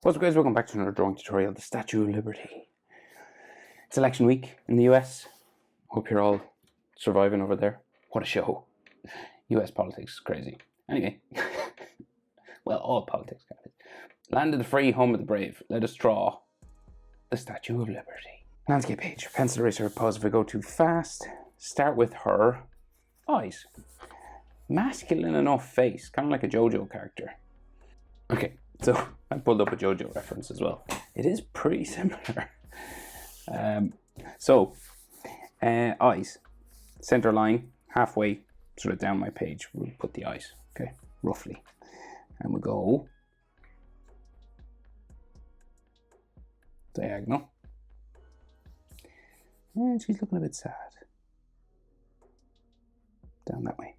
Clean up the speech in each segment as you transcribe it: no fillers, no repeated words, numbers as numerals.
What's up guys, welcome back to another drawing tutorial, the Statue of Liberty. It's election week in the US. Hope you're all surviving over there. What a show. US politics is crazy. Anyway, well, all politics kind of. Land of the free, home of the brave. Let us draw the Statue of Liberty. Landscape page, pencil eraser, pause if I go too fast. Start with her eyes. Masculine enough face, kind of like a JoJo character. Okay, so I pulled up a JoJo reference as well. It is pretty similar. Eyes. Center line, halfway sort of down my page, we'll put the eyes, okay, roughly. And we go diagonal. And she's looking a bit sad. Down that way.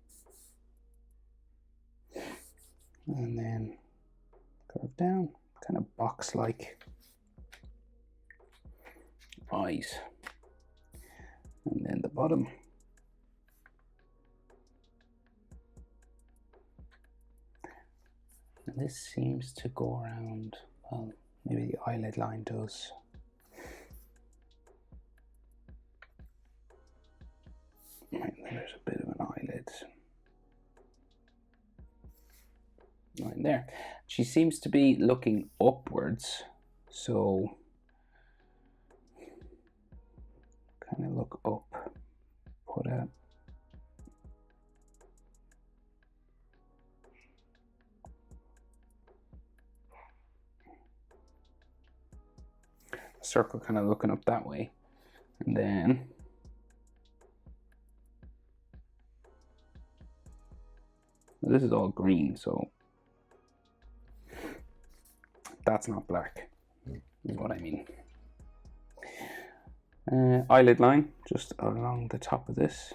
And then curve down, kind of box-like eyes. And then the bottom. And this seems to go around, well, maybe the eyelid line does. Right, there's a bit of an eyelid line there. She seems to be looking upwards, so kind of look up, put a circle kind of looking up that way, and then this is all green, so that's not black, is what I mean. Eyelid line just along the top of this.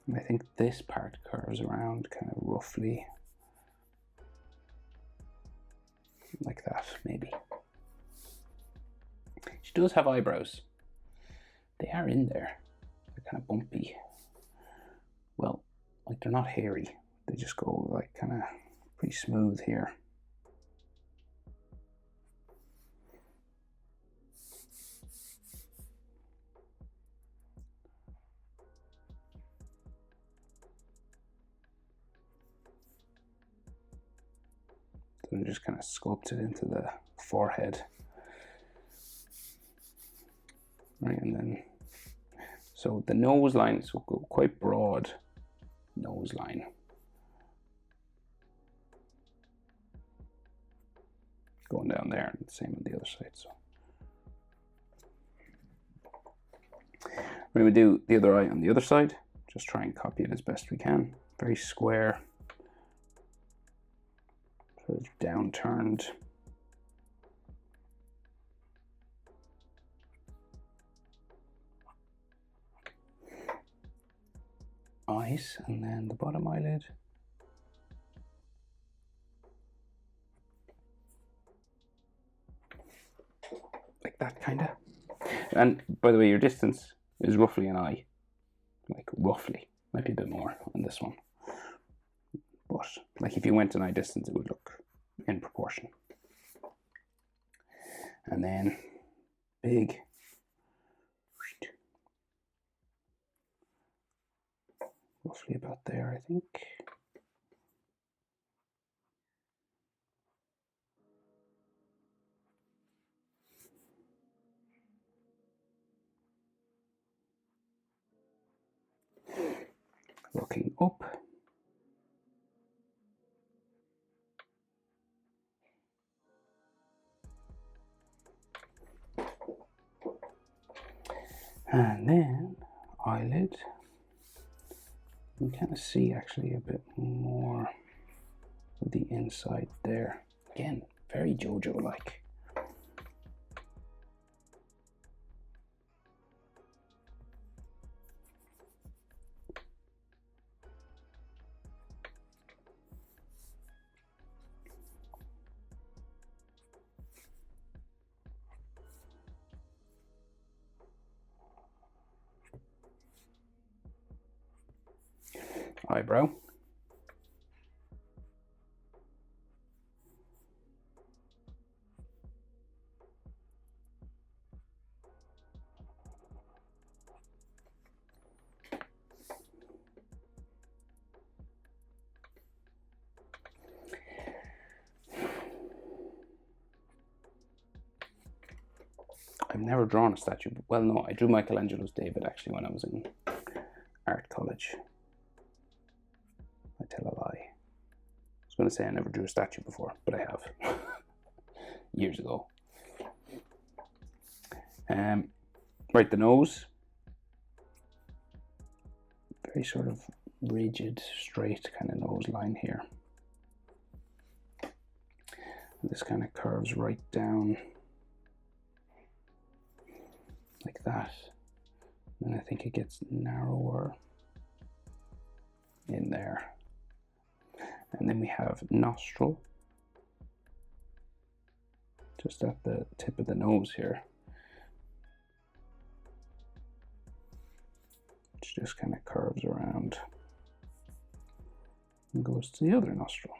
And I think this part curves around kind of roughly like that, maybe. She does have eyebrows. They are in there. They're kind of bumpy. Well, like they're not hairy. They just go like kind of pretty smooth here. So just kind of sculpted into the forehead. Right, and then, so the nose line is quite broad nose line. Going down there, and the same on the other side. So we're going to do the other eye on the other side. Just try and copy it as best we can. Very square, sort of downturned. Eyes, and then the bottom eyelid. Like that, kind of. And by the way, your distance is roughly an eye. Like roughly. Might be a bit more on this one. But like if you went an eye distance, it would look in proportion. And then big. Roughly about there, I think. Looking up. And then eyelid. You can kind of see actually a bit more of the inside there. Again, very JoJo-like. Eyebrow, I've never drawn a statue. Well, no, I drew Michelangelo's David actually when I was in art college. I tell a lie. I was going to say I never drew a statue before, but I have. Years ago. Right, the nose. Very sort of rigid, straight kind of nose line here. And this kind of curves right down like that. And I think it gets narrower in there. And then we have nostril, just at the tip of the nose here, which just kind of curves around and goes to the other nostril.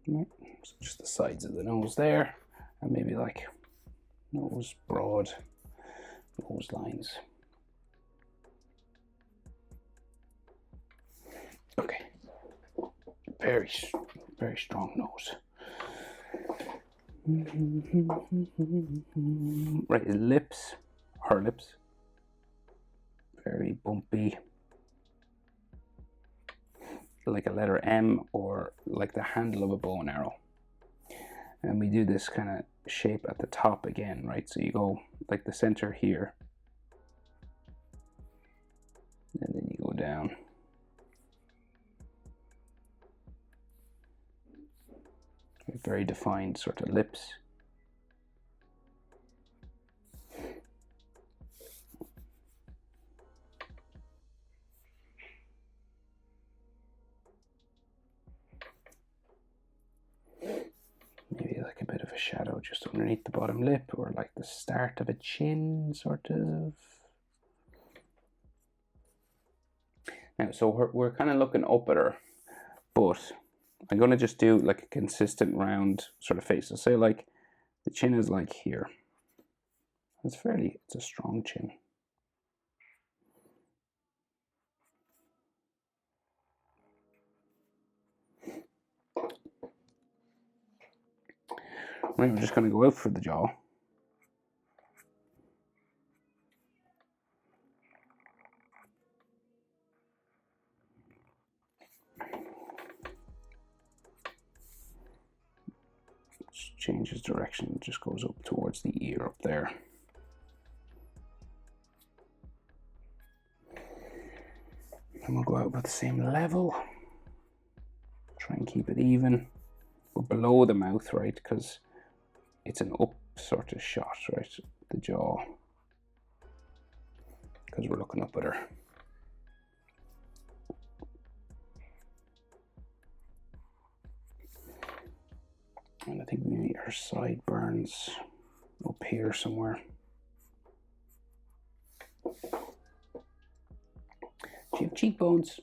Right, so just the sides of the nose there, and maybe like nose broad, nose lines. Okay, very strong nose. Right, his lips, her lips, very bumpy, like a letter M or like the handle of a bow and arrow. And we do this kind of shape at the top again, right? So you go like the center here, and then you go down. Very defined sort of lips. Maybe like a bit of a shadow just underneath the bottom lip, or like the start of a chin, sort of. Now, so we're kind of looking up at her, but I'm going to just do like a consistent round sort of face. So say like the chin is like here. It's a strong chin. Right, we're just going to go out for the jaw. Just changes direction, just goes up towards the ear up there. And we'll go out about the same level. Try and keep it even. We're below the mouth, right? Because it's an up sort of shot, right? The jaw. Because we're looking up at her. And I think maybe her sideburns up here somewhere. Do you have cheekbones?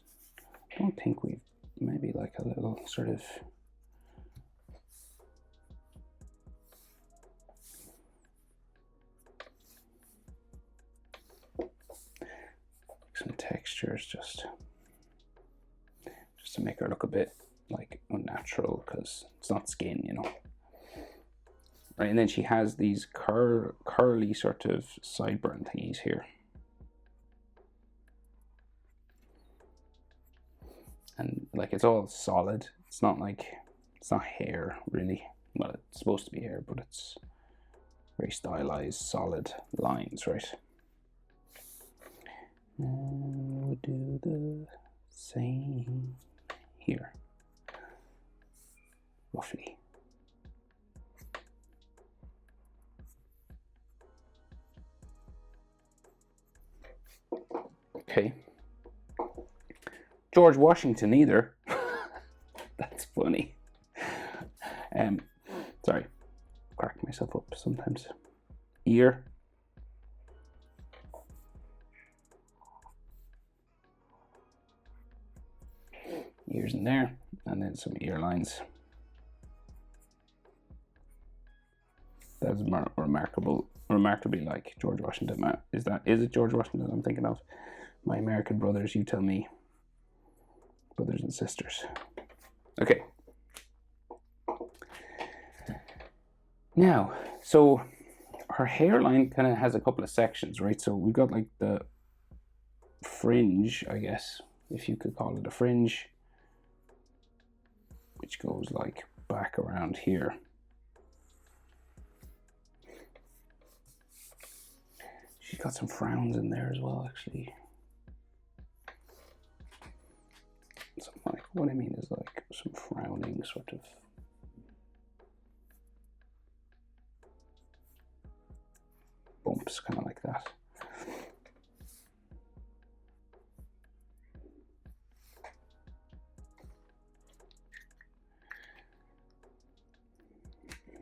I don't think we've, maybe like a little sort of some textures just to make her look a bit like unnatural, because it's not skin, you know. Right, and then she has these curly sort of sideburn thingies here. And like it's all solid. It's not hair really. Well, it's supposed to be hair, but it's very stylized, solid lines, right? And we'll do the same here, roughly. Okay. George Washington either. That's funny. Sorry, crack myself up sometimes. Ear. ears in there, and then some ear lines. That's remarkably like George Washington. Is it George Washington I'm thinking of? My American brothers, you tell me. Brothers and sisters. Okay. Now, so her hairline kind of has a couple of sections, right? So we've got like the fringe, I guess, if you could call it a fringe, which goes like back around here. She's got some frowns in there as well, actually. Something like, what I mean is like some frowning sort of. Bumps, kind of like that.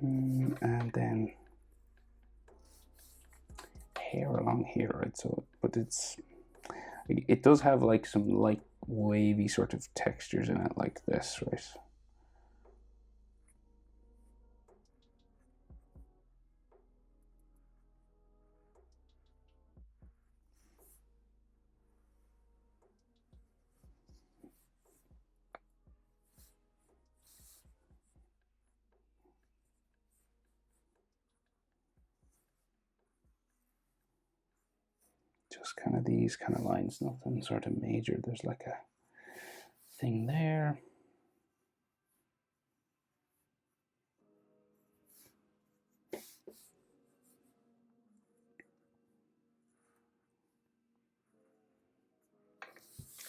And then hair along here, right? So, but it does have like some light wavy sort of textures in it, like this, right? Just kind of these kind of lines, nothing sort of major. There's like a thing there.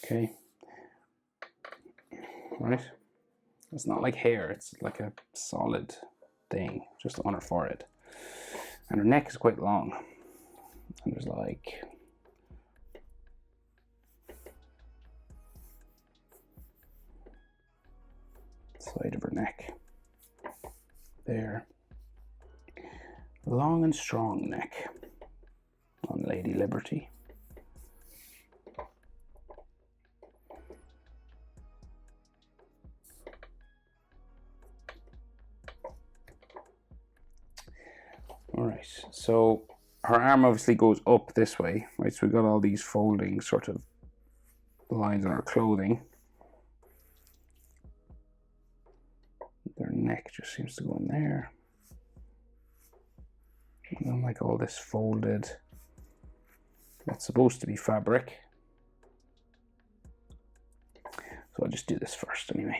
Okay. Right. It's not like hair, it's like a solid thing just on her forehead. And her neck is quite long. And there's like side of her neck there. Long and strong neck on Lady Liberty. All right, so her arm obviously goes up this way, right? So we've got all these folding sort of lines on her clothing. Their neck just seems to go in there. And then like all this folded, that's supposed to be fabric. So I'll just do this first anyway.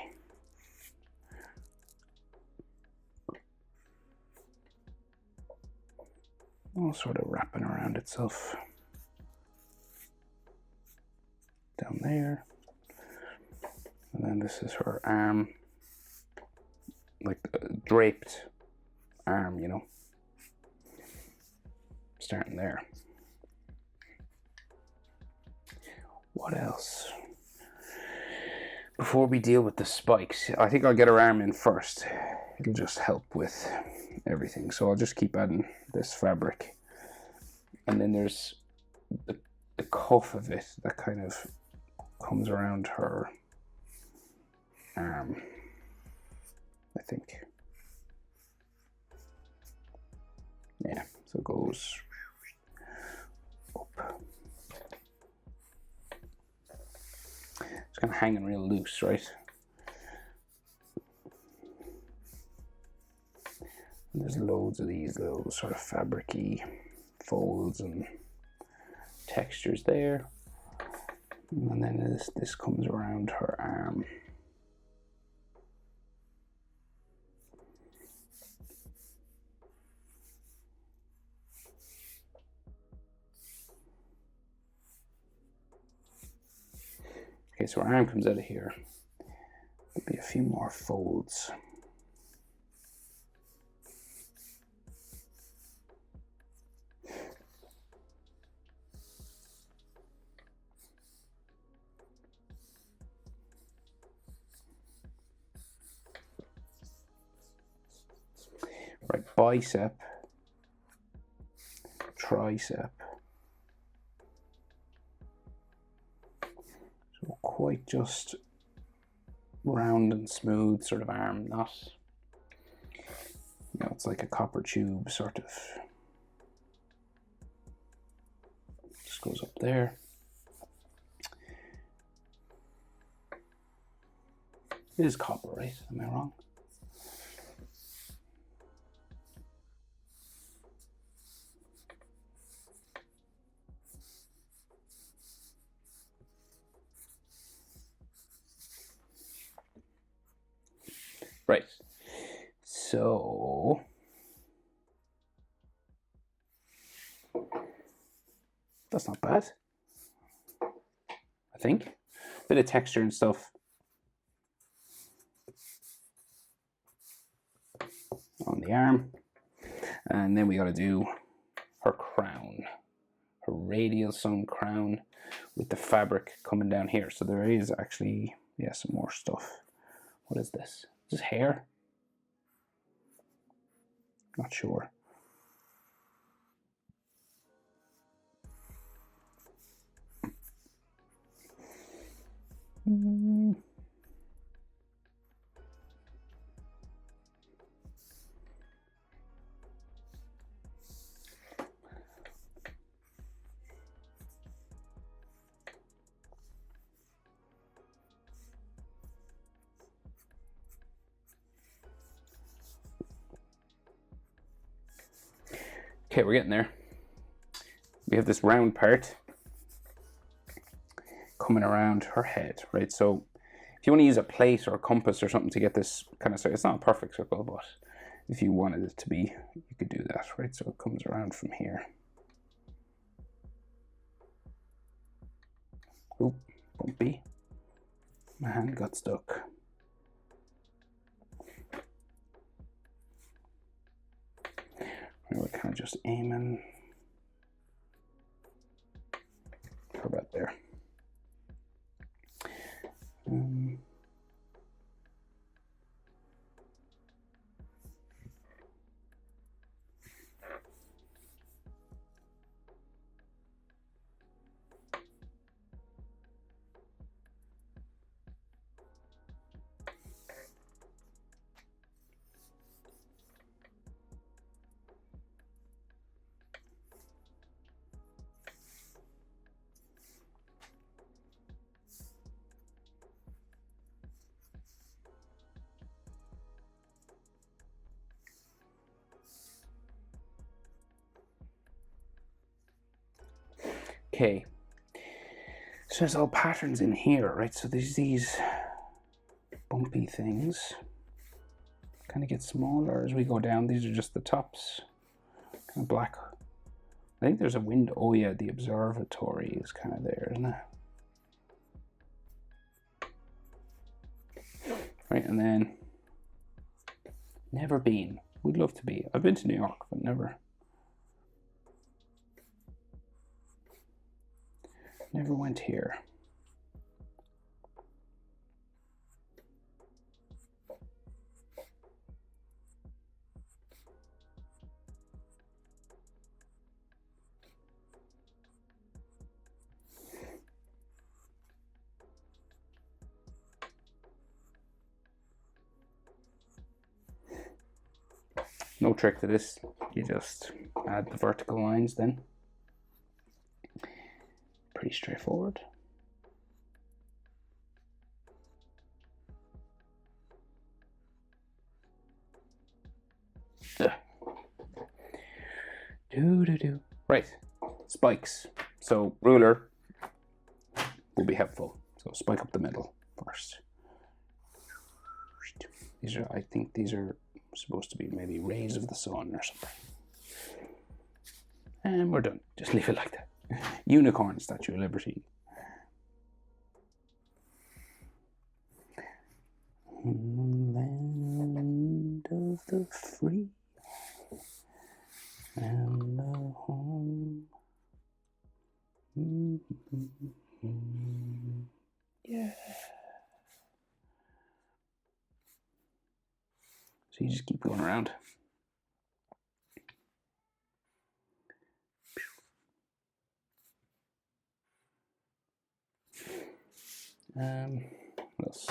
All sort of wrapping around itself. Down there. And then this is her arm. Like draped arm, you know. Starting there. What else? Before we deal with the spikes, I think I'll get her arm in first. It'll just help with everything. So I'll just keep adding this fabric. And then there's the cuff of it that kind of comes around her arm, I think. Yeah, so it goes up. It's kind of hanging real loose, right? And there's loads of these little sort of fabric-y folds and textures there. And then this comes around her arm. Okay, so her arm comes out of here. There'll be a few more folds. Right, bicep, tricep. So quite just round and smooth sort of arm, not, you know, it's like a copper tube sort of. Just goes up there. It is copper, right? Am I wrong? Right. So that's not bad, I think. Bit of texture and stuff. On the arm. And then we got to do her crown, her radial sewn crown with the fabric coming down here. So there is actually, yeah, some more stuff. What is this? Is this hair? Not sure. Okay, we're getting there. We have this round part coming around her head, right? So if you want to use a plate or a compass or something to get this kind of circle, it's not a perfect circle, but if you wanted it to be, you could do that, right? So it comes around from here. Oop, bumpy. My hand got stuck. We're kind of just aiming for about there. Okay, so there's all patterns in here, right? So there's these bumpy things. Kind of get smaller as we go down. These are just the tops, kind of black. I think there's a window. Oh yeah, the observatory is kind of there, isn't it? Right, and then never been. Would love to be. I've been to New York, but never went here. No trick to this. You just add the vertical lines then. Pretty straightforward. Right, spikes. So ruler will be helpful. So spike up the middle first. These are, I think these are supposed to be maybe rays of the sun or something. And we're done. Just leave it like that. Unicorn, Statue of Liberty. Land of the free and the home. Yeah. So you just keep going around. What else?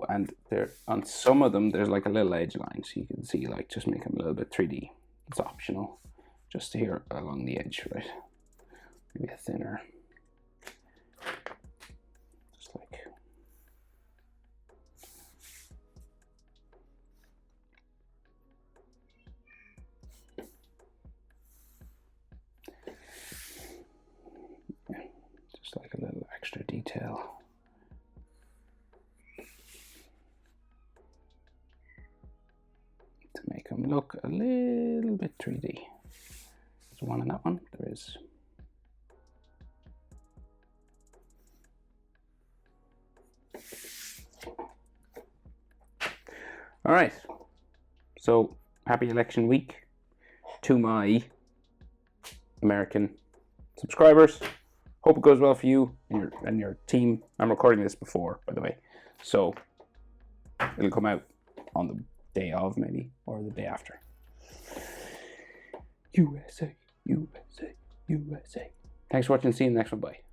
And there on some of them there's like a little edge line, so you can see, like, just make them a little bit 3D. It's optional, just here along the edge, right? Maybe a thinner, just like. Yeah, just like a little extra detail. To make them look a little bit 3D. There's one in that one, there is. All right, so happy election week to my American subscribers. Hope it goes well for you and your team. I'm recording this before, by the way, so it'll come out on the day of, maybe, or the day after. USA, USA, USA. Thanks for watching. See you in the next one. Bye.